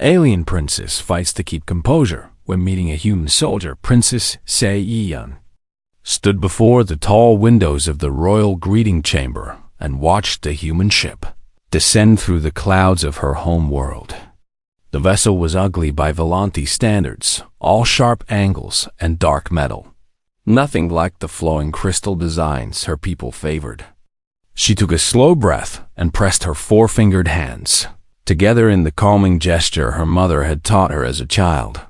Alien princess fights to keep composure when meeting a human soldier. Princess Seiyan stood before the tall windows of the royal greeting chamber and watched the human ship descend through the clouds of her home world. The vessel was ugly by Volanti standards, all sharp angles and dark metal. Nothing like the flowing crystal designs her people favored. She took a slow breath and pressed her four-fingered hands together in the calming gesture her mother had taught her as a child.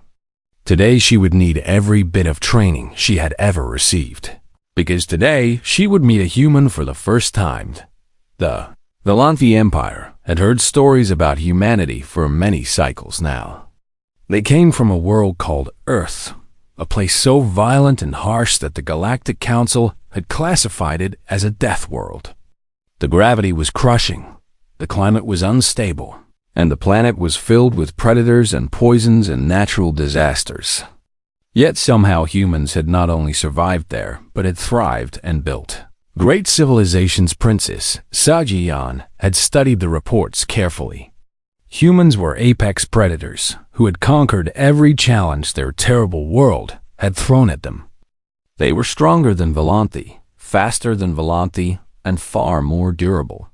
Today she would need every bit of training she had ever received, because today she would meet a human for the first time. The Volanti Empire had heard stories about humanity for many cycles now. They came from a world called Earth, a place so violent and harsh that the Galactic Council had classified it as a death world. The gravity was crushing, the climate was unstable, and the planet was filled with predators and poisons and natural disasters. Yet somehow humans had not only survived there, but had thrived and built great civilizations. Princess Seiyan had studied the reports carefully. Humans were apex predators who had conquered every challenge their terrible world had thrown at them. They were stronger than Volanti, faster than Volanti, and far more durable.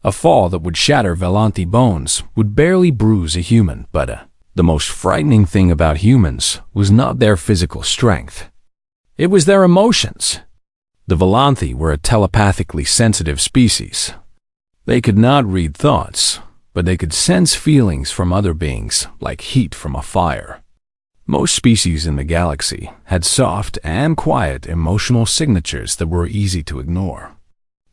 A fall that would shatter Volanti bones would barely bruise a human, but the most frightening thing about humans was not their physical strength. It was their emotions. The Volanti were a telepathically sensitive species. They could not read thoughts, but they could sense feelings from other beings, like heat from a fire. Most species in the galaxy had soft and quiet emotional signatures that were easy to ignore.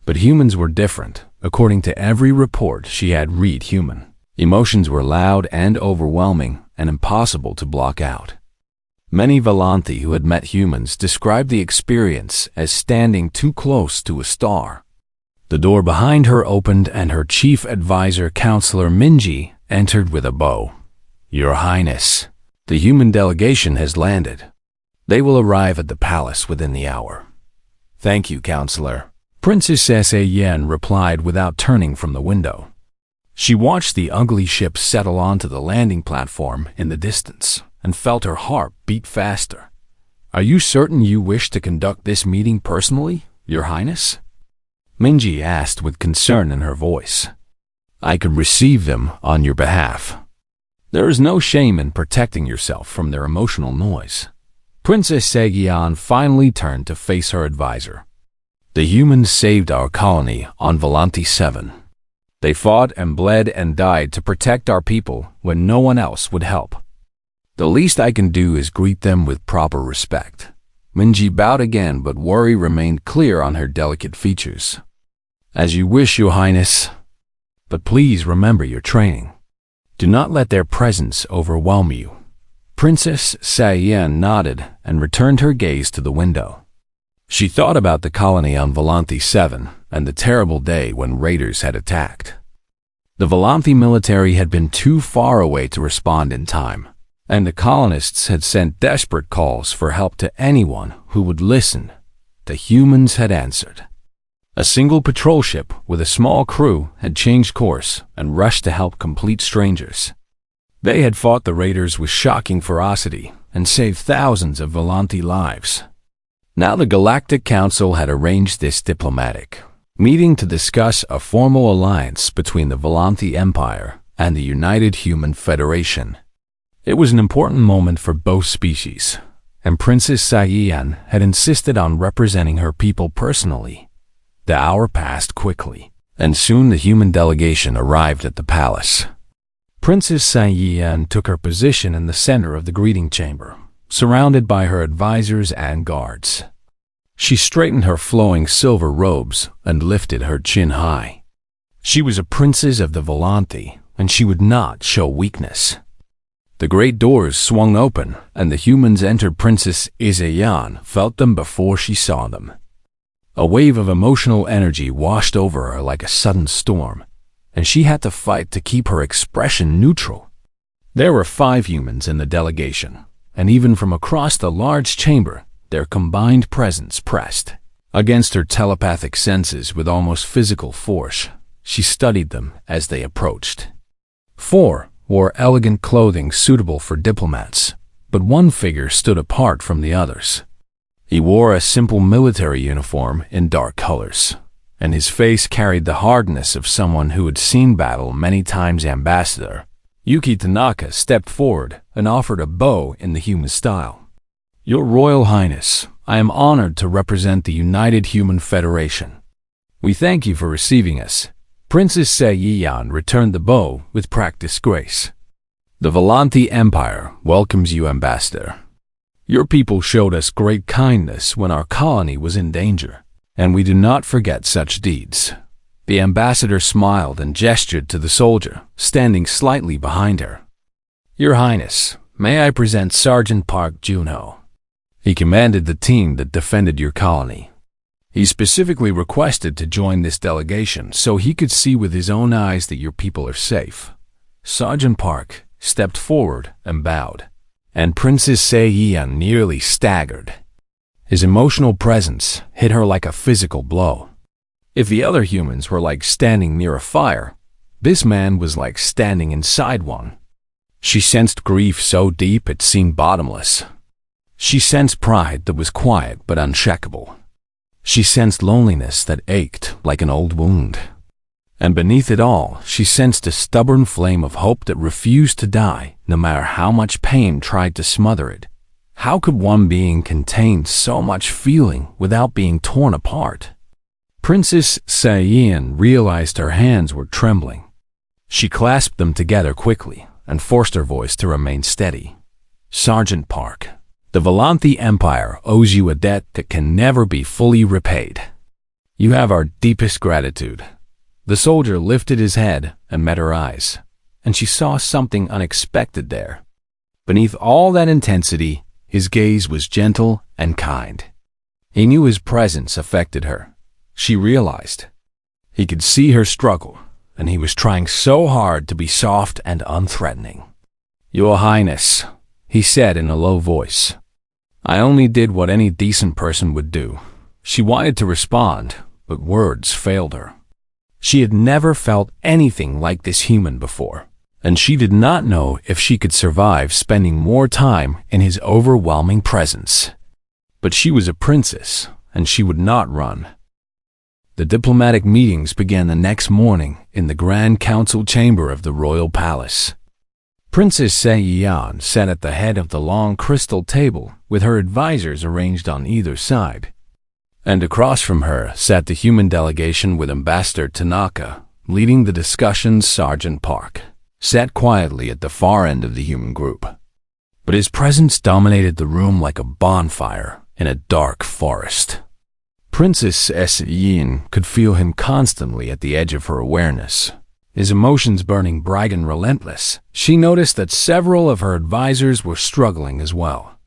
But humans were different. According to every report she had read human, emotions were loud and overwhelming and impossible to block out. Many Volanti who had met humans described the experience as standing too close to a star. The door behind her opened and her chief advisor, Counselor Minji, entered with a bow. "Your Highness, the human delegation has landed. They will arrive at the palace within the hour." "Thank you, Counselor," Princess Seiyan replied without turning from the window. She watched the ugly ship settle onto the landing platform in the distance and felt her heart beat faster. "Are you certain you wish to conduct this meeting personally, Your Highness?" Minji asked with concern in her voice. "I could receive them on your behalf. There is no shame in protecting yourself from their emotional noise." Princess Seiyan finally turned to face her advisor. "The humans saved our colony on Volanti 7. They fought and bled and died to protect our people when no one else would help. The least I can do is greet them with proper respect." Minji bowed again, but worry remained clear on her delicate features. "As you wish, Your Highness. But please remember your training. Do not let their presence overwhelm you." Princess Seiyan nodded and returned her gaze to the window. She thought about the colony on Volanti 7 and the terrible day when raiders had attacked. The Volanti military had been too far away to respond in time, and the colonists had sent desperate calls for help to anyone who would listen. The humans had answered. A single patrol ship with a small crew had changed course and rushed to help complete strangers. They had fought the raiders with shocking ferocity and saved thousands of Volanti lives. Now the Galactic Council had arranged this diplomatic meeting to discuss a formal alliance between the Volanti Empire and the United Human Federation. It was an important moment for both species, and Princess Seiyan had insisted on representing her people personally. The hour passed quickly, and soon the human delegation arrived at the palace. Princess Seiyan took her position in the center of the greeting chamber, surrounded by her advisors and guards. She straightened her flowing silver robes and lifted her chin high. She was a princess of the Volanti, and she would not show weakness. The great doors swung open, and the humans entered. Princess Seiyan felt them before she saw them. A wave of emotional energy washed over her like a sudden storm, and she had to fight to keep her expression neutral. There were 5 humans in the delegation, and even from across the large chamber, their combined presence pressed against her telepathic senses with almost physical force. She studied them as they approached. 4 wore elegant clothing suitable for diplomats, but one figure stood apart from the others. He wore a simple military uniform in dark colors, and his face carried the hardness of someone who had seen battle many times. Ambassador Yuki Tanaka stepped forward and offered a bow in the human style. "Your Royal Highness, I am honored to represent the United Human Federation. We thank you for receiving us." Princess Seiyan returned the bow with practiced grace. "The Volanthi Empire welcomes you, Ambassador. Your people showed us great kindness when our colony was in danger, and we do not forget such deeds." The ambassador smiled and gestured to the soldier, standing slightly behind her. "Your Highness, may I present Sergeant Park Junho? He commanded the team that defended your colony. He specifically requested to join this delegation so he could see with his own eyes that your people are safe." Sergeant Park stepped forward and bowed, and Princess Seiyan nearly staggered. His emotional presence hit her like a physical blow. If the other humans were like standing near a fire, this man was like standing inside one. She sensed grief so deep it seemed bottomless. She sensed pride that was quiet but unshakable. She sensed loneliness that ached like an old wound. And beneath it all, she sensed a stubborn flame of hope that refused to die, no matter how much pain tried to smother it. How could one being contain so much feeling without being torn apart? Princess Seiyan realized her hands were trembling. She clasped them together quickly and forced her voice to remain steady. "Sergeant Park, the Volanthi Empire owes you a debt that can never be fully repaid. You have our deepest gratitude." The soldier lifted his head and met her eyes, and she saw something unexpected there. Beneath all that intensity, his gaze was gentle and kind. He knew his presence affected her. She realized. He could see her struggle, and he was trying so hard to be soft and unthreatening. "Your Highness," he said in a low voice. "I only did what any decent person would do." She wanted to respond, but words failed her. She had never felt anything like this human before, and she did not know if she could survive spending more time in his overwhelming presence. But she was a princess, and she would not run. The diplomatic meetings began the next morning in the Grand Council chamber of the Royal Palace. Princess Seiyan sat at the head of the long crystal table with her advisors arranged on either side. And across from her sat the human delegation with Ambassador Tanaka, leading the discussions. Sergeant Park sat quietly at the far end of the human group, but his presence dominated the room like a bonfire in a dark forest. Princess Seiyan could feel him constantly at the edge of her awareness, his emotions burning bright and relentless. She noticed that several of her advisors were struggling as well.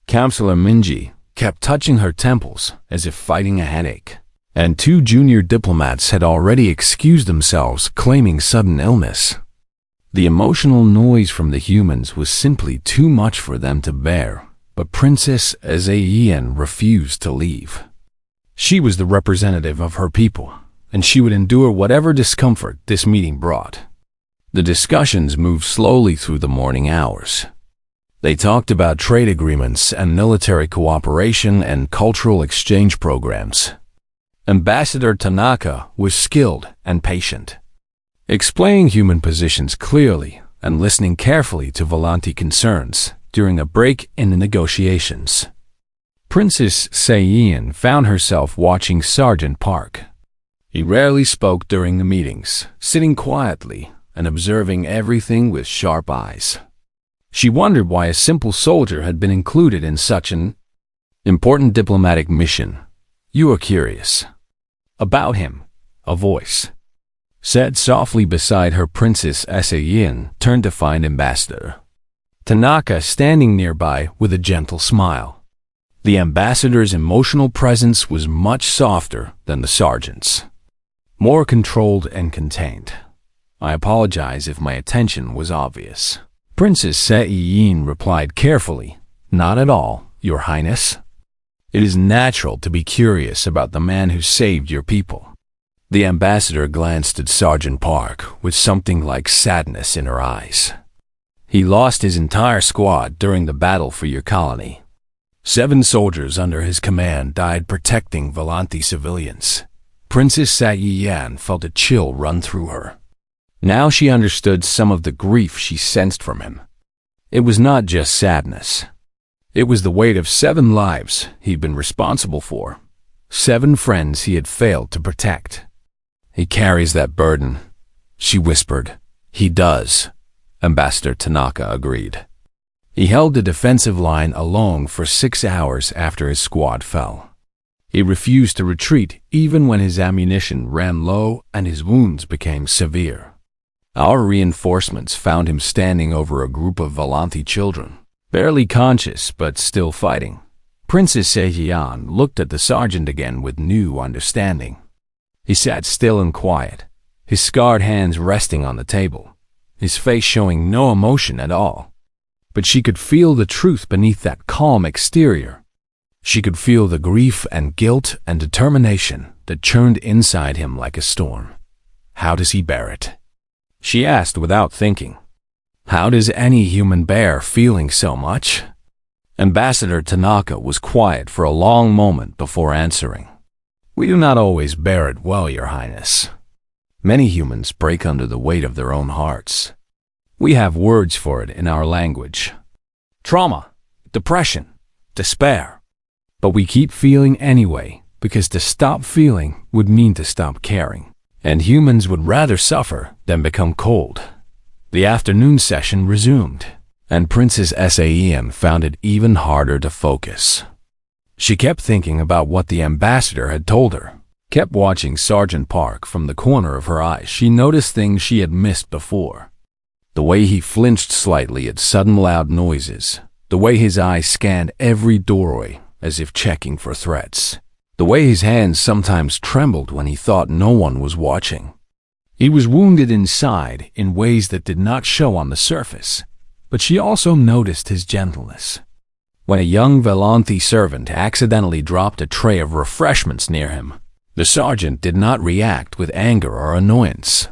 Counselor Minji kept touching her temples as if fighting a headache, and 2 junior diplomats had already excused themselves, claiming sudden illness. The emotional noise from the humans was simply too much for them to bear, but Princess Seiyan refused to leave. She was the representative of her people, and she would endure whatever discomfort this meeting brought. The discussions moved slowly through the morning hours. They talked about trade agreements and military cooperation and cultural exchange programs. Ambassador Tanaka was skilled and patient, explaining human positions clearly and listening carefully to Volanthi concerns during a break in the negotiations. Princess Seiyan found herself watching Sergeant Park. He rarely spoke during the meetings, sitting quietly and observing everything with sharp eyes. She wondered why a simple soldier had been included in such an important diplomatic mission. "You are curious about him," a voice said softly beside her. Princess Seiyan turned to find Ambassador Tanaka standing nearby with a gentle smile. The ambassador's emotional presence was much softer than the sergeant's, more controlled and contained. "I apologize if my attention was obvious." Princess Seiyan replied carefully, "Not at all, Your Highness. It is natural to be curious about the man who saved your people." The ambassador glanced at Sergeant Park with something like sadness in her eyes. He lost his entire squad during the battle for your colony. 7 soldiers under his command died protecting Volanthi civilians. Princess Sayiyan felt a chill run through her. Now she understood some of the grief she sensed from him. It was not just sadness. It was the weight of 7 lives he'd been responsible for, 7 friends he had failed to protect. He carries that burden, she whispered. He does, Ambassador Tanaka agreed. He held the defensive line alone for 6 hours after his squad fell. He refused to retreat even when his ammunition ran low and his wounds became severe. Our reinforcements found him standing over a group of Volanthi children, barely conscious but still fighting. Princess Sejian looked at the sergeant again with new understanding. He sat still and quiet, his scarred hands resting on the table, his face showing no emotion at all. But she could feel the truth beneath that calm exterior. She could feel the grief and guilt and determination that churned inside him like a storm. How does he bear it? She asked without thinking. How does any human bear feeling so much? Ambassador Tanaka was quiet for a long moment before answering. We do not always bear it well, Your Highness. Many humans break under the weight of their own hearts. We have words for it in our language. Trauma, depression, despair. But we keep feeling anyway, because to stop feeling would mean to stop caring. And humans would rather suffer than become cold. The afternoon session resumed, and Princess Saem found it even harder to focus. She kept thinking about what the ambassador had told her, kept watching Sergeant Park from the corner of her eye. She noticed things she had missed before. The way he flinched slightly at sudden loud noises, the way his eyes scanned every doorway as if checking for threats, the way his hands sometimes trembled when he thought no one was watching. He was wounded inside in ways that did not show on the surface, but she also noticed his gentleness. When a young Volanthi servant accidentally dropped a tray of refreshments near him, the sergeant did not react with anger or annoyance.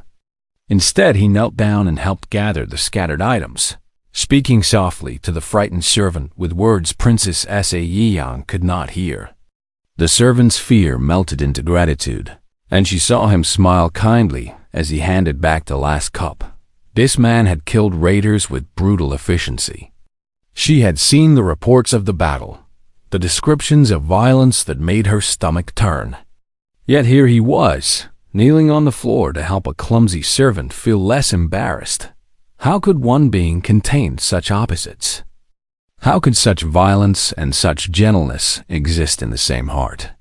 Instead, he knelt down and helped gather the scattered items, speaking softly to the frightened servant with words Princess Saeyang could not hear. The servant's fear melted into gratitude, and she saw him smile kindly as he handed back the last cup. This man had killed raiders with brutal efficiency. She had seen the reports of the battle, the descriptions of violence that made her stomach turn. Yet here he was, kneeling on the floor to help a clumsy servant feel less embarrassed. How could one being contain such opposites? How could such violence and such gentleness exist in the same heart?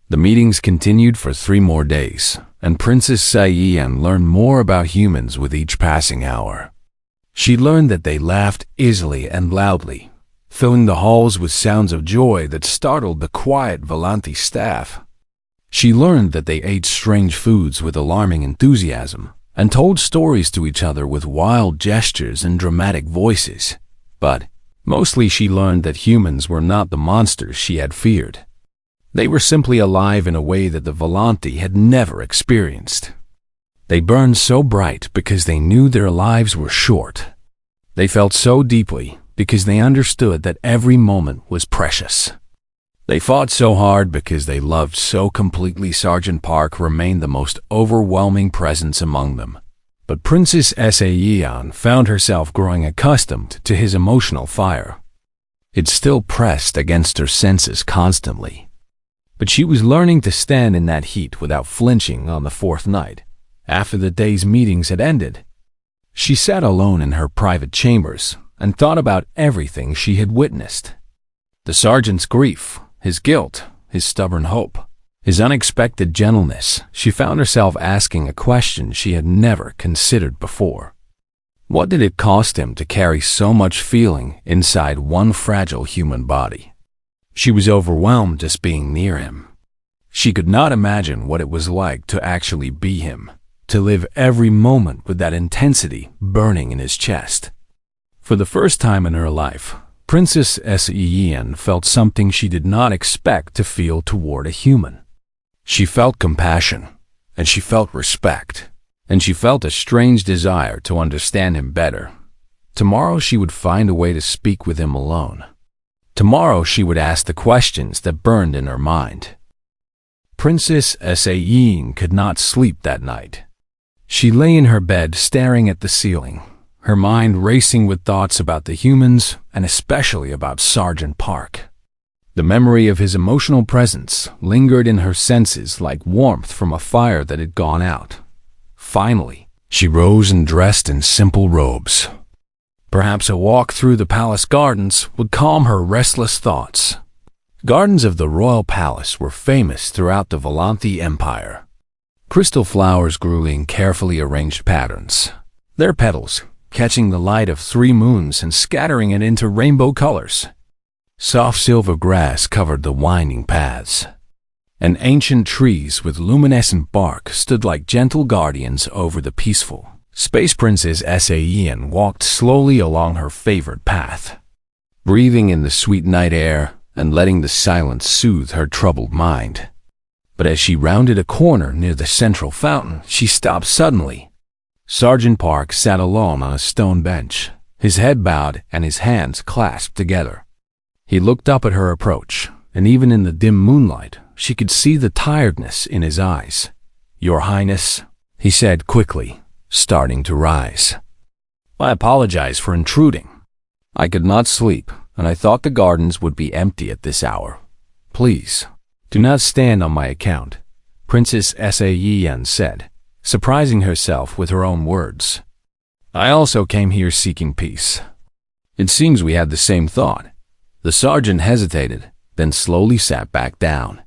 The meetings continued for 3 more days, and Princess Sayian learned more about humans with each passing hour. She learned that they laughed easily and loudly, filling the halls with sounds of joy that startled the quiet Volanthi staff. She learned that they ate strange foods with alarming enthusiasm and told stories to each other with wild gestures and dramatic voices. But mostly she learned that humans were not the monsters she had feared. They were simply alive in a way that the Volanthi had never experienced. They burned so bright because they knew their lives were short. They felt so deeply because they understood that every moment was precious. They fought so hard because they loved so completely. Sergeant Park remained the most overwhelming presence among them. But Princess Saeyeon found herself growing accustomed to his emotional fire. It still pressed against her senses constantly. But she was learning to stand in that heat without flinching on the 4th night. After the day's meetings had ended, she sat alone in her private chambers and thought about everything she had witnessed. The sergeant's grief, his guilt, his stubborn hope, his unexpected gentleness. She found herself asking a question she had never considered before. What did it cost him to carry so much feeling inside one fragile human body? She was overwhelmed just being near him. She could not imagine what it was like to actually be him, to live every moment with that intensity burning in his chest. For the first time in her life, Princess Seyen felt something she did not expect to feel toward a human. She felt compassion, and she felt respect, and she felt a strange desire to understand him better. Tomorrow she would find a way to speak with him alone. Tomorrow she would ask the questions that burned in her mind. Princess Sayin could not sleep that night. She lay in her bed staring at the ceiling, her mind racing with thoughts about the humans and especially about Sergeant Park. The memory of his emotional presence lingered in her senses like warmth from a fire that had gone out. Finally, she rose and dressed in simple robes. Perhaps a walk through the palace gardens would calm her restless thoughts. Gardens of the royal palace were famous throughout the Volanthi Empire. Crystal flowers grew in carefully arranged patterns, their petals catching the light of 3 moons and scattering it into rainbow colors. Soft silver grass covered the winding paths, and ancient trees with luminescent bark stood like gentle guardians over the peaceful. Space Princess Sayin walked slowly along her favorite path, breathing in the sweet night air and letting the silence soothe her troubled mind. But as she rounded a corner near the central fountain, she stopped suddenly. Sergeant Park sat alone on a stone bench, his head bowed and his hands clasped together. He looked up at her approach, and even in the dim moonlight, she could see the tiredness in his eyes. "Your Highness," he said quickly, starting to rise. "I apologize for intruding. I could not sleep, and I thought the gardens would be empty at this hour. Please, do not stand on my account," Princess Sayin said, surprising herself with her own words. "I also came here seeking peace." It seems we had the same thought. The sergeant hesitated, then slowly sat back down.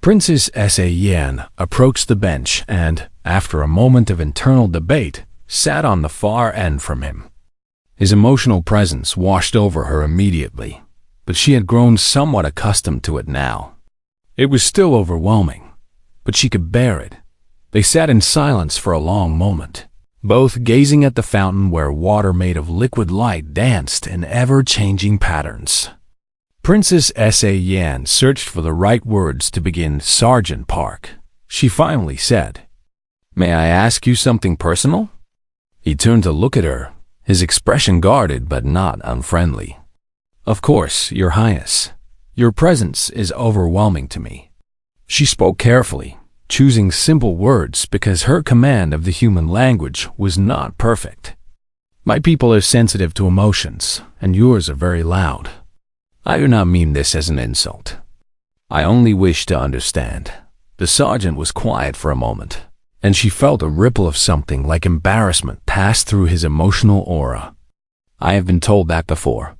Princess Sayin approached the bench and, after a moment of internal debate, sat on the far end from him. His emotional presence washed over her immediately, but she had grown somewhat accustomed to it now. It was still overwhelming, but she could bear it. They sat in silence for a long moment, both gazing at the fountain where water made of liquid light danced in ever-changing patterns. Princess Sayin searched for the right words to begin. "Sergeant Park," she finally said. "May I ask you something personal?" He turned to look at her, his expression guarded but not unfriendly. "Of course, Your Highness. Your presence is overwhelming to me." She spoke carefully, choosing simple words because her command of the human language was not perfect. "My people are sensitive to emotions, and yours are very loud. I do not mean this as an insult. I only wish to understand." The sergeant was quiet for a moment, and she felt a ripple of something like embarrassment pass through his emotional aura. "I have been told that before.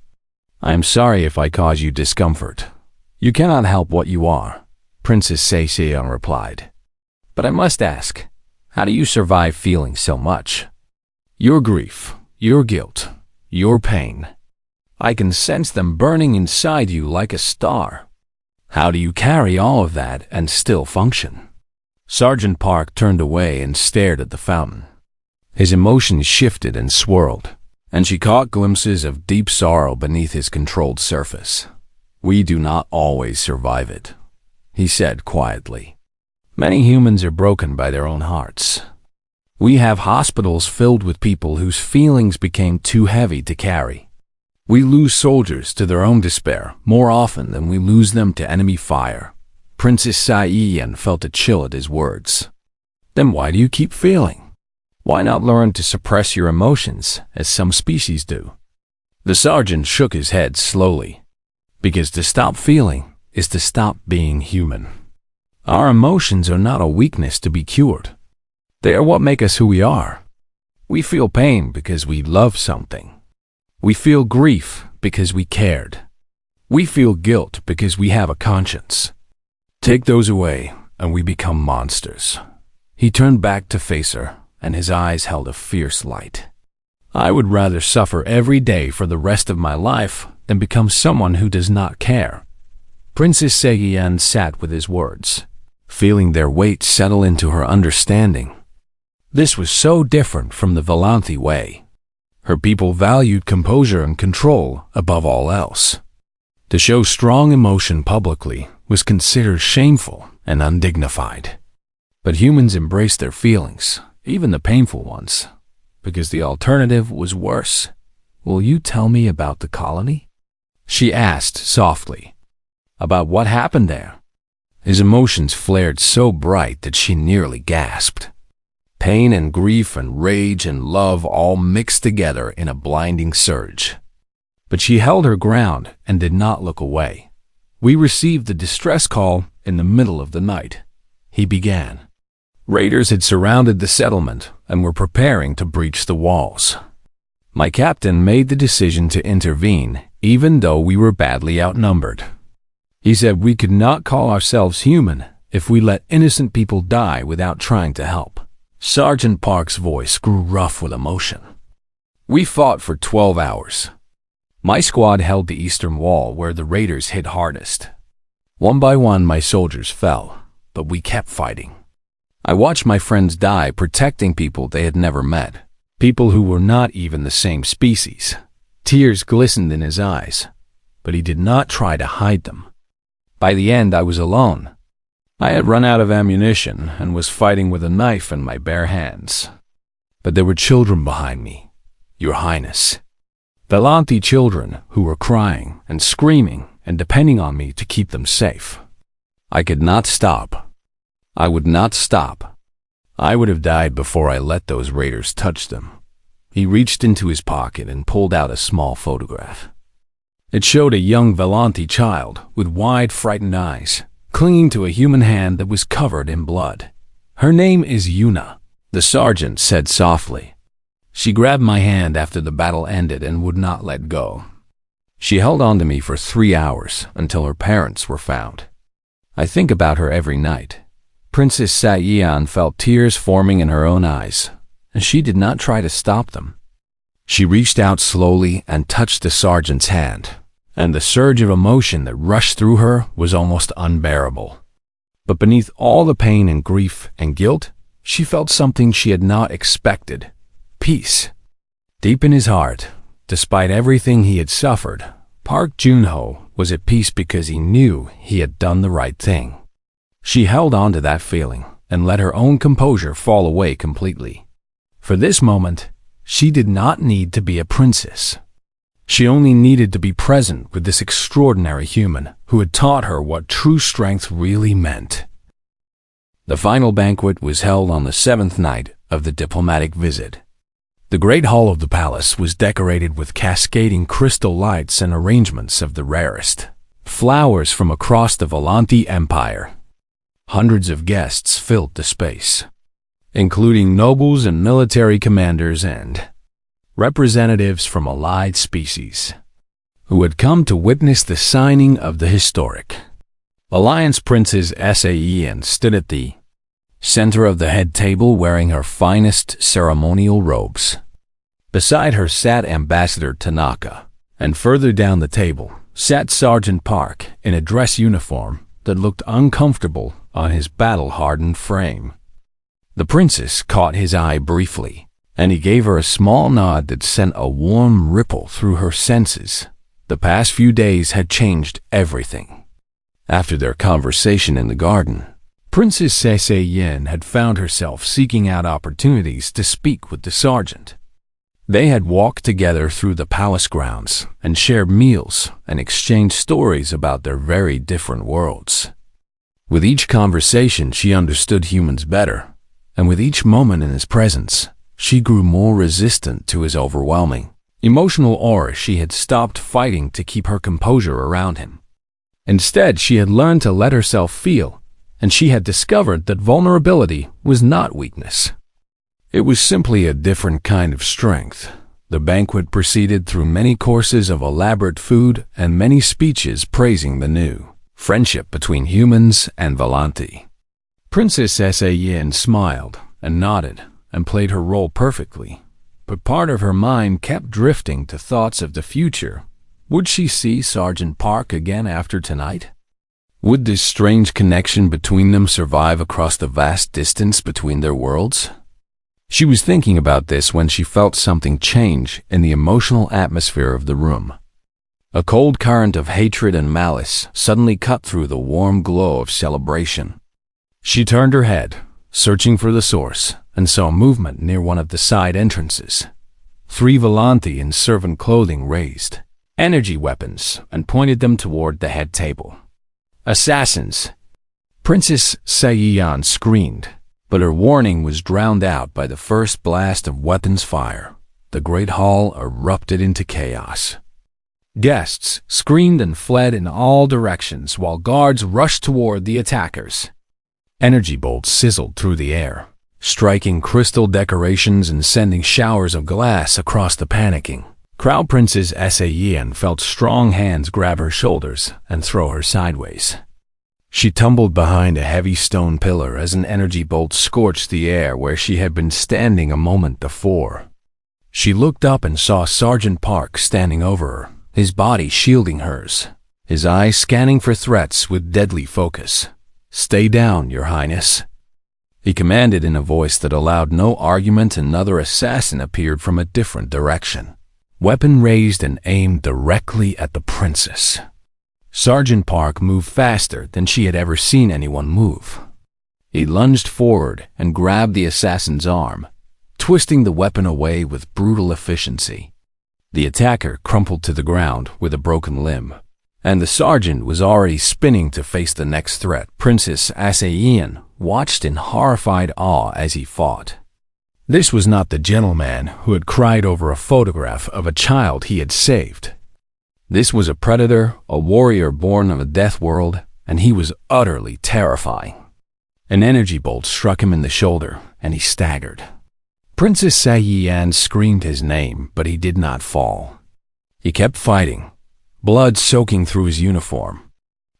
I am sorry if I cause you discomfort. You cannot help what you are," Princess Sayin replied. "But I must ask, how do you survive feeling so much? Your grief, your guilt, your pain. I can sense them burning inside you like a star. How do you carry all of that and still function?" Sergeant Park turned away and stared at the fountain. His emotions shifted and swirled, and she caught glimpses of deep sorrow beneath his controlled surface. "We do not always survive it," he said quietly. "Many humans are broken by their own hearts. We have hospitals filled with people whose feelings became too heavy to carry. We lose soldiers to their own despair more often than we lose them to enemy fire." Princess Sayin felt a chill at his words. "Then why do you keep feeling? Why not learn to suppress your emotions, as some species do?" The sergeant shook his head slowly. "Because to stop feeling is to stop being human. Our emotions are not a weakness to be cured. They are what make us who we are. We feel pain because we love something. We feel grief because we cared. We feel guilt because we have a conscience. Take those away, and we become monsters." He turned back to face her, and his eyes held a fierce light. "I would rather suffer every day for the rest of my life than become someone who does not care." Princess Sayin sat with his words, feeling their weight settle into her understanding. This was so different from the Volanthi way. Her people valued composure and control above all else. To show strong emotion publicly was considered shameful and undignified. But humans embraced their feelings, even the painful ones, because the alternative was worse. "Will you tell me about the colony?" she asked softly. "About what happened there?" His emotions flared so bright that she nearly gasped. Pain and grief and rage and love all mixed together in a blinding surge. But she held her ground and did not look away. "We received the distress call in the middle of the night," he began. "Raiders had surrounded the settlement and were preparing to breach the walls. My captain made the decision to intervene, even though we were badly outnumbered. He said we could not call ourselves human if we let innocent people die without trying to help." Sergeant Park's voice grew rough with emotion. "We fought for 12 hours. My squad held the eastern wall where the raiders hit hardest. One by one, my soldiers fell, but we kept fighting. I watched my friends die protecting people they had never met, people who were not even the same species." Tears glistened in his eyes, but he did not try to hide them. "By the end, I was alone. I had run out of ammunition and was fighting with a knife in my bare hands. But there were children behind me, Your Highness. Velanti children who were crying and screaming and depending on me to keep them safe. I could not stop. I would not stop. I would have died before I let those raiders touch them." He reached into his pocket and pulled out a small photograph. It showed a young Velanti child with wide, frightened eyes, clinging to a human hand that was covered in blood. "Her name is Yuna," the sergeant said softly. "She grabbed my hand after the battle ended and would not let go. She held on to me for 3 hours until her parents were found. I think about her every night." Princess Sayan felt tears forming in her own eyes, and she did not try to stop them. She reached out slowly and touched the sergeant's hand, and the surge of emotion that rushed through her was almost unbearable. But beneath all the pain and grief and guilt, she felt something she had not expected: peace. Deep in his heart, despite everything he had suffered, Park Junho was at peace because he knew he had done the right thing. She held on to that feeling and let her own composure fall away completely. For this moment, she did not need to be a princess. She only needed to be present with this extraordinary human who had taught her what true strength really meant. The final banquet was held on the 7th night of the diplomatic visit. The great hall of the palace was decorated with cascading crystal lights and arrangements of the rarest flowers from across the Volanti Empire. Hundreds of guests filled the space, including nobles and military commanders and representatives from allied species, who had come to witness the signing of the historic Alliance. Princess Sayan stood at the center of the head table wearing her finest ceremonial robes. Beside her sat Ambassador Tanaka, and further down the table sat Sergeant Park in a dress uniform that looked uncomfortable on his battle-hardened frame. The princess caught his eye briefly, and he gave her a small nod that sent a warm ripple through her senses. The past few days had changed everything. After their conversation in the garden, Princess Sayan had found herself seeking out opportunities to speak with the sergeant. They had walked together through the palace grounds and shared meals and exchanged stories about their very different worlds. With each conversation, she understood humans better, and with each moment in his presence, she grew more resistant to his overwhelming emotional aura. She had stopped fighting to keep her composure around him. Instead, she had learned to let herself feel, and she had discovered that vulnerability was not weakness. It was simply a different kind of strength. The banquet proceeded through many courses of elaborate food and many speeches praising the new friendship between humans and Volanti. Princess Sayan smiled and nodded and played her role perfectly, but part of her mind kept drifting to thoughts of the future. Would she see Sergeant Park again after tonight? Would this strange connection between them survive across the vast distance between their worlds? She was thinking about this when she felt something change in the emotional atmosphere of the room. A cold current of hatred and malice suddenly cut through the warm glow of celebration. She turned her head, searching for the source, and saw movement near one of the side entrances. 3 Volanthi in servant clothing raised energy weapons and pointed them toward the head table. Assassins! Princess Saiyan screamed, but her warning was drowned out by the first blast of weapons fire. The great hall erupted into chaos. Guests screamed and fled in all directions while guards rushed toward the attackers. Energy bolts sizzled through the air, striking crystal decorations and sending showers of glass across the panicking crowd. Princess Saiyan felt strong hands grab her shoulders and throw her sideways. She tumbled behind a heavy stone pillar as an energy bolt scorched the air where she had been standing a moment before. She looked up and saw Sergeant Park standing over her, his body shielding hers, his eyes scanning for threats with deadly focus. "Stay down, Your Highness," he commanded in a voice that allowed no argument. Another assassin appeared from a different direction, weapon raised and aimed directly at the princess. Sergeant Park moved faster than she had ever seen anyone move. He lunged forward and grabbed the assassin's arm, twisting the weapon away with brutal efficiency. The attacker crumpled to the ground with a broken limb, and the sergeant was already spinning to face the next threat. Princess Saiyan watched in horrified awe as he fought. This was not the gentleman who had cried over a photograph of a child he had saved. This was a predator, a warrior born of a death world, and he was utterly terrifying. An energy bolt struck him in the shoulder, and he staggered. Princess Saiyan screamed his name, but he did not fall. He kept fighting, blood soaking through his uniform.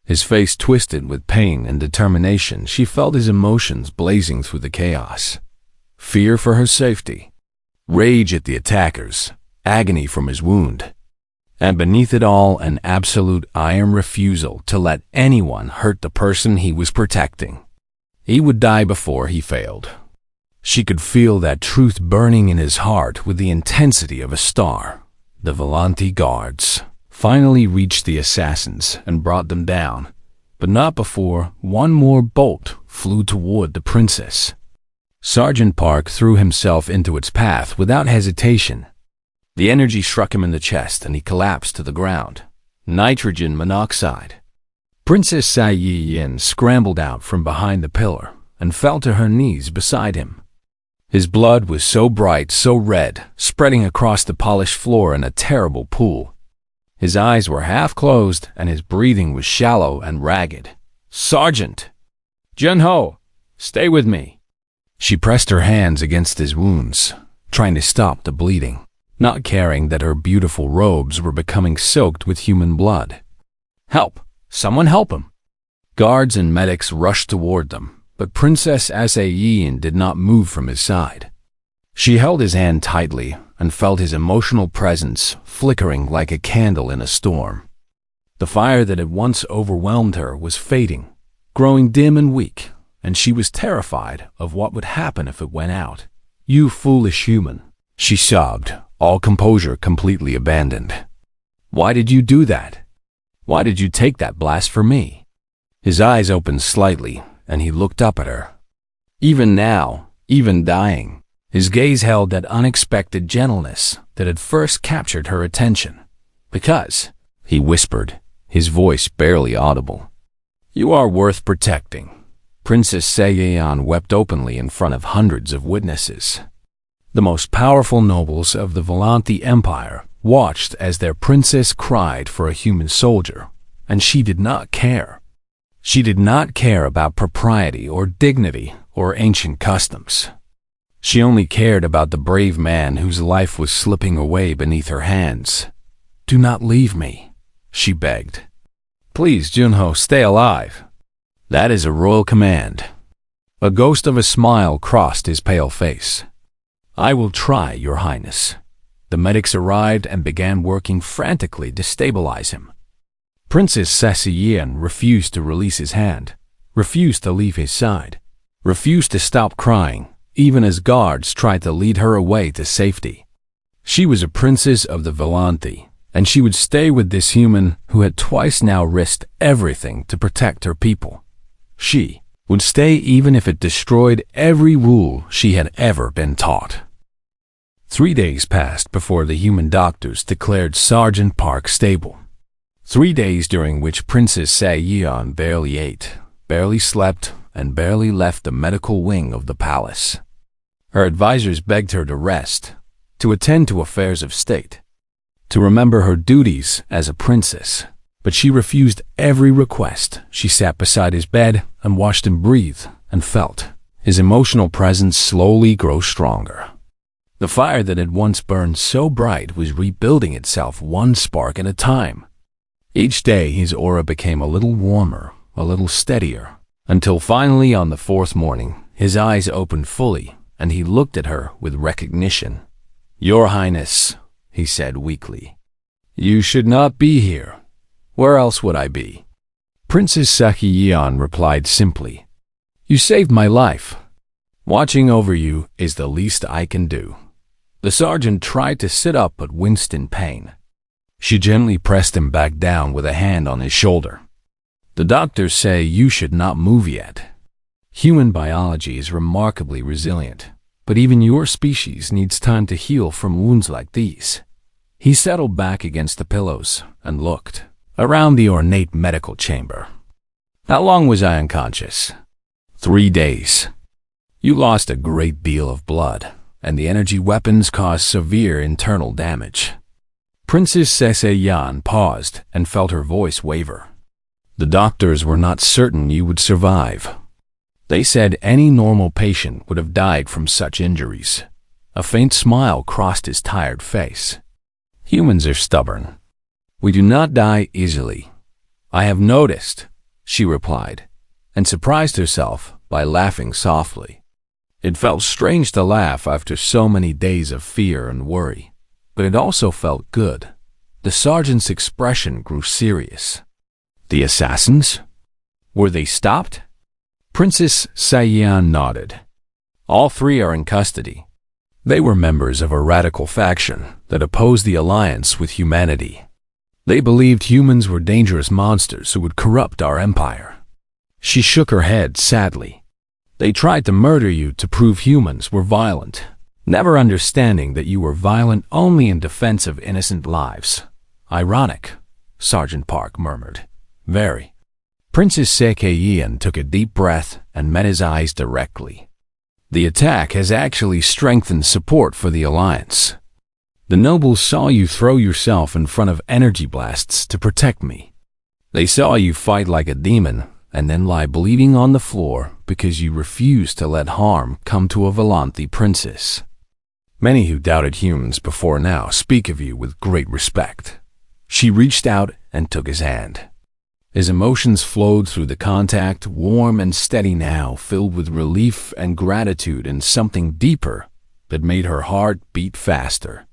His face twisted with pain and determination. She felt his emotions blazing through the chaos. Fear for her safety, rage at the attackers, agony from his wound, and beneath it all, an absolute iron refusal to let anyone hurt the person he was protecting. He would die before he failed. She could feel that truth burning in his heart with the intensity of a star. The Volanthi guards finally reached the assassins and brought them down, but not before one more bolt flew toward the princess. Sergeant Park threw himself into its path without hesitation. The energy struck him in the chest and he collapsed to the ground. Nitrogen monoxide. Princess Saiyan scrambled out from behind the pillar and fell to her knees beside him. His blood was so bright, so red, spreading across the polished floor in a terrible pool. His eyes were half closed and his breathing was shallow and ragged. "Sergeant! Jun-ho, stay with me." She pressed her hands against his wounds, trying to stop the bleeding, not caring that her beautiful robes were becoming soaked with human blood. "Help! Someone help him!" Guards and medics rushed toward them, but Princess Saiyan did not move from his side. She held his hand tightly and felt his emotional presence flickering like a candle in a storm. The fire that had once overwhelmed her was fading, growing dim and weak, and she was terrified of what would happen if it went out. "You foolish human," she sobbed, all composure completely abandoned. "Why did you do that? Why did you take that blast for me?" His eyes opened slightly, and he looked up at her. Even now, even dying, his gaze held that unexpected gentleness that had first captured her attention. "Because," he whispered, his voice barely audible, "you are worth protecting." Princess Saiyan wept openly in front of hundreds of witnesses. The most powerful nobles of the Volanthi Empire watched as their princess cried for a human soldier, and she did not care. She did not care about propriety or dignity or ancient customs. She only cared about the brave man whose life was slipping away beneath her hands. "Do not leave me," she begged. "Please, Jun-ho, stay alive." "That is a royal command." A ghost of a smile crossed his pale face. "I will try, Your Highness." The medics arrived and began working frantically to stabilize him. Princess Saiyan refused to release his hand, refused to leave his side, refused to stop crying, even as guards tried to lead her away to safety. She was a princess of the Volanthi, and she would stay with this human who had twice now risked everything to protect her people. She would stay even if it destroyed every rule she had ever been taught. 3 days passed before the human doctors declared Sergeant Park stable. 3 days during which Princess Saeyeon barely ate, barely slept, and barely left the medical wing of the palace. Her advisors begged her to rest, to attend to affairs of state, to remember her duties as a princess. But she refused every request. She sat beside his bed and watched him breathe and felt his emotional presence slowly grow stronger. The fire that had once burned so bright was rebuilding itself one spark at a time. Each day his aura became a little warmer, a little steadier, until finally on the fourth morning his eyes opened fully and he looked at her with recognition. "Your Highness," he said weakly, "you should not be here. Where else would I be?" Princess Saeyeon replied simply, "You saved my life. Watching over you is the least I can do." The sergeant tried to sit up but winced in pain. She gently pressed him back down with a hand on his shoulder. "The doctors say you should not move yet. Human biology is remarkably resilient, but even your species needs time to heal from wounds like these." He settled back against the pillows and looked around the ornate medical chamber. "How long was I unconscious?" 3 days. You lost a great deal of blood, and the energy weapons caused severe internal damage." Princess Saeyeon paused and felt her voice waver. "The doctors were not certain you would survive. They said any normal patient would have died from such injuries." A faint smile crossed his tired face. "Humans are stubborn. We do not die easily." "I have noticed," she replied, and surprised herself by laughing softly. It felt strange to laugh after so many days of fear and worry, but it also felt good. The sergeant's expression grew serious. "The assassins? Were they stopped?" Princess Saeyeon nodded. "All 3 are in custody. They were members of a radical faction that opposed the alliance with humanity. They believed humans were dangerous monsters who would corrupt our empire." She shook her head sadly. "They tried to murder you to prove humans were violent, never understanding that you were violent only in defense of innocent lives." "Ironic," Sergeant Park murmured. "Very." Princess Saeyeon took a deep breath and met his eyes directly. "The attack has actually strengthened support for the alliance. The nobles saw you throw yourself in front of energy blasts to protect me. They saw you fight like a demon and then lie bleeding on the floor because you refused to let harm come to a Volanthi princess. Many who doubted humans before now speak of you with great respect." She reached out and took his hand. His emotions flowed through the contact, warm and steady now, filled with relief and gratitude and something deeper that made her heart beat faster.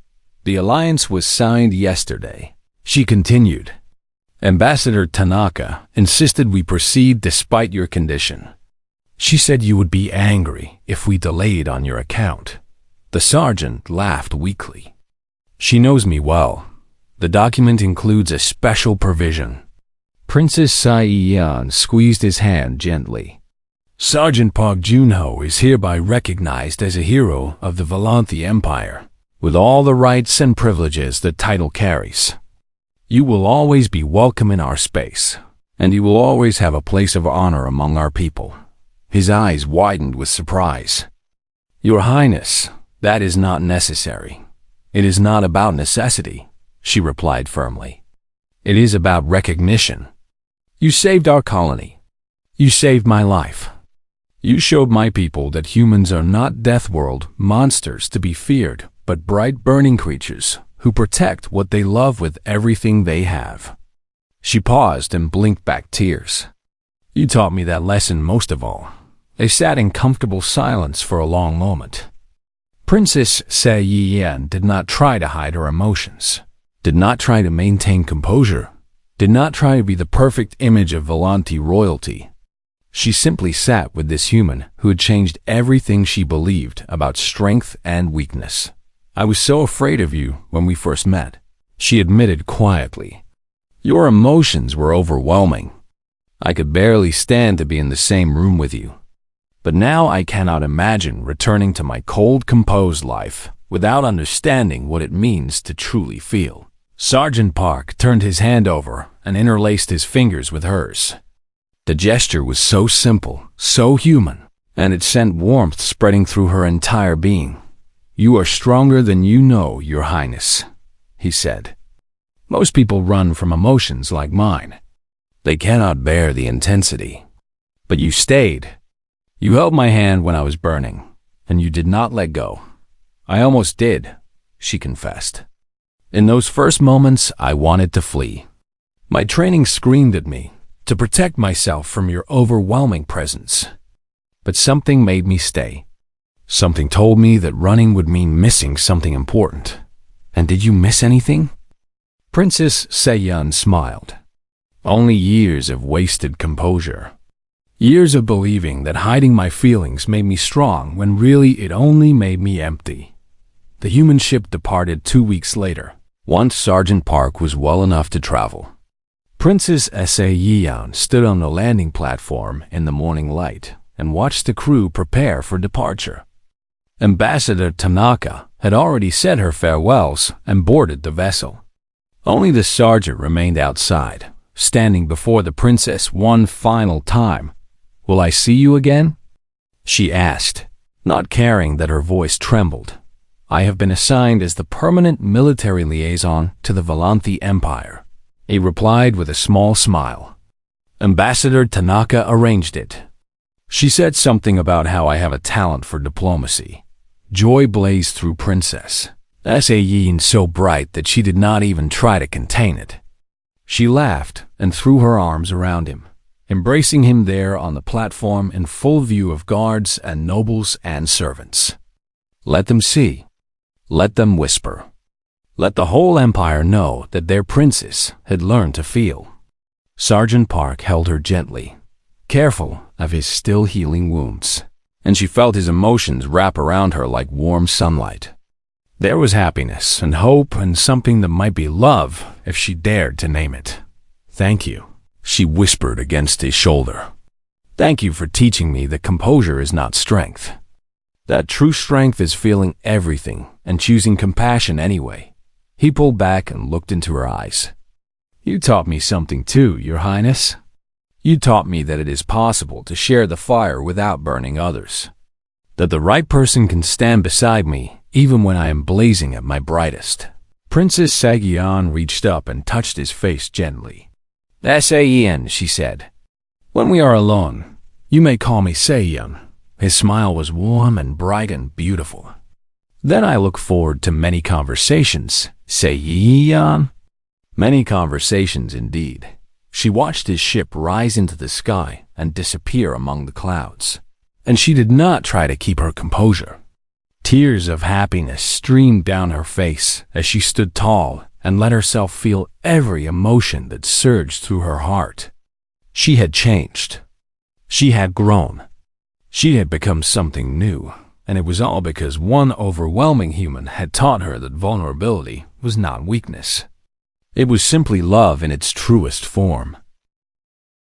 "The alliance was signed yesterday," she continued. "Ambassador Tanaka insisted we proceed despite your condition. She said you would be angry if we delayed on your account." The sergeant laughed weakly. "She knows me well. The document includes a special provision." Princess Saeyeon squeezed his hand gently. "Sergeant Park Junho is hereby recognized as a hero of the Volanthi Empire, with all the rights and privileges the title carries. You will always be welcome in our space, and you will always have a place of honor among our people." His eyes widened with surprise. "Your Highness, that is not necessary. It is not about necessity," she replied firmly. "It is about recognition. You saved our colony. You saved my life. You showed my people that humans are not Death World monsters to be feared, but bright burning creatures who protect what they love with everything they have." She paused and blinked back tears. "You taught me that lesson most of all." They sat in comfortable silence for a long moment. Princess Saeyeon did not try to hide her emotions, did not try to maintain composure, did not try to be the perfect image of Volanthi royalty. She simply sat with this human who had changed everything she believed about strength and weakness. "I was so afraid of you when we first met," she admitted quietly. "Your emotions were overwhelming. I could barely stand to be in the same room with you. But now I cannot imagine returning to my cold, composed life without understanding what it means to truly feel. Sergeant Park turned his hand over and interlaced his fingers with hers. The gesture was so simple, so human, and it sent warmth spreading through her entire being. "You are stronger than you know, Your Highness," he said. "Most people run from emotions like mine. They cannot bear the intensity. But you stayed. You held my hand when I was burning, and you did not let go." "I almost did," she confessed. "In those first moments, I wanted to flee. My training screamed at me to protect myself from your overwhelming presence. But something made me stay. Something told me that running would mean missing something important. And did you miss anything?" Princess Se-Yun smiled. "Only years of wasted composure. Years of believing that hiding my feelings made me strong when really it only made me empty." The human ship departed 2 weeks later, once Sergeant Park was well enough to travel. Princess Se-Yun stood on the landing platform in the morning light and watched the crew prepare for departure. Ambassador Tanaka had already said her farewells and boarded the vessel. Only the sergeant remained outside, standing before the princess one final time. "Will I see you again?" she asked, not caring that her voice trembled. "I have been assigned as the permanent military liaison to the Valanthi Empire," he replied with a small smile. Ambassador Tanaka arranged it. She said something about how I have a talent for diplomacy. Joy blazed through Princess Se-Yun so bright that she did not even try to contain it. She laughed and threw her arms around him, embracing him there on the platform in full view of guards and nobles and servants. Let them see. Let them whisper. Let the whole empire know that their princess had learned to feel. Sergeant Park held her gently, careful of his still healing wounds, and she felt his emotions wrap around her like warm sunlight. There was happiness and hope and something that might be love if she dared to name it. "Thank you," she whispered against his shoulder. "Thank you for teaching me that composure is not strength. That true strength is feeling everything and choosing compassion anyway." He pulled back and looked into her eyes. "You taught me something too, Your Highness. You taught me that it is possible to share the fire without burning others. That the right person can stand beside me even when I am blazing at my brightest." Princess Se-Yun reached up and touched his face gently. "Se-Yun," she said. "When we are alone, you may call me Se-Yun." His smile was warm and bright and beautiful. "Then I look forward to many conversations, Se-Yun." Many conversations indeed. She watched his ship rise into the sky and disappear among the clouds. And she did not try to keep her composure. Tears of happiness streamed down her face as she stood tall and let herself feel every emotion that surged through her heart. She had changed. She had grown. She had become something new, and it was all because one overwhelming human had taught her that vulnerability was not weakness. It was simply love in its truest form.